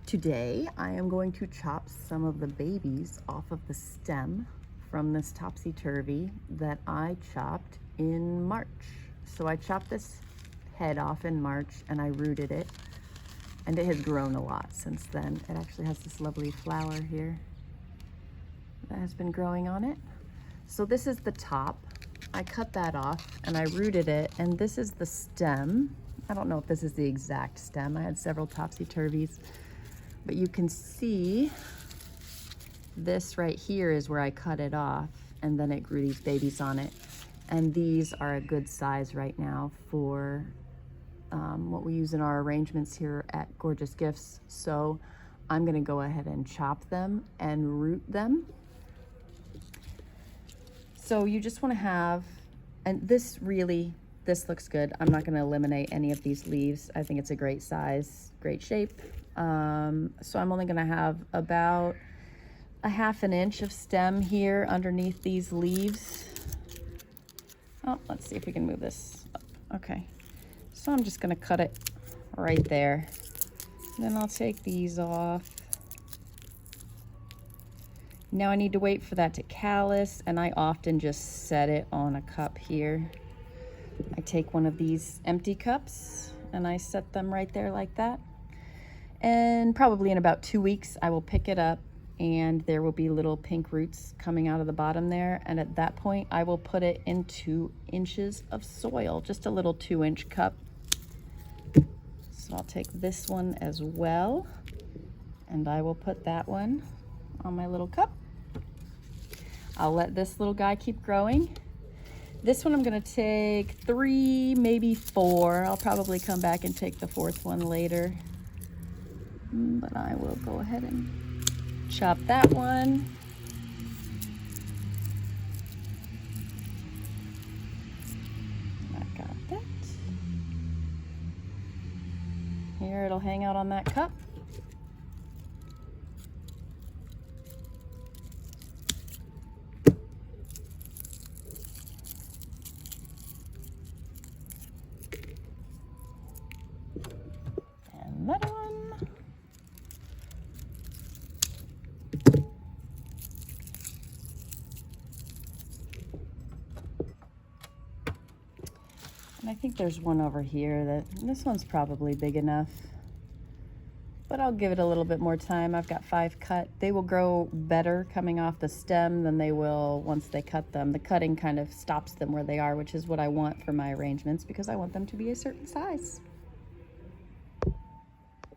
Today I am going to chop some of the babies off of the stem from this Topsy Turvy that I chopped in March. So I chopped this head off in March and I rooted it, and it has grown a lot since then. It actually has this lovely flower here that has been growing on it. So this is the top. I cut that off and I rooted it, and this is the stem. I don't know if this is the exact stem. I had several Topsy Turvies, but you can see this right here is where I cut it off, and then it grew these babies on it. And these are a good size right now for what we use in our arrangements here at Gorgeous Gifts. So I'm gonna go ahead and chop them and root them. So you just wanna have, and this looks good. I'm not gonna eliminate any of these leaves. I think it's a great size, great shape. So I'm only gonna have about a 1/2 inch of stem here underneath these leaves. Oh, let's see if we can move this up. Okay, so I'm just gonna cut it right there. Then I'll take these off. Now I need to wait for that to callus, and I often just set it on a cup here. I take one of these empty cups and I set them right there like that. And probably in about 2 weeks, I will pick it up and there will be little pink roots coming out of the bottom there. And at that point, I will put it in 2 inches of soil, just a little 2-inch cup. So I'll take this one as well, and I will put that one on my little cup. I'll let this little guy keep growing. This one I'm gonna take 3, maybe 4. I'll probably come back and take the 4th one later. But I will go ahead and chop that one. I got that. Here, it'll hang out on that cup. And that one. And I think there's one over here this one's probably big enough, but I'll give it a little bit more time. I've got 5 cut. They will grow better coming off the stem than they will once they cut them. The cutting kind of stops them where they are, which is what I want for my arrangements because I want them to be a certain size.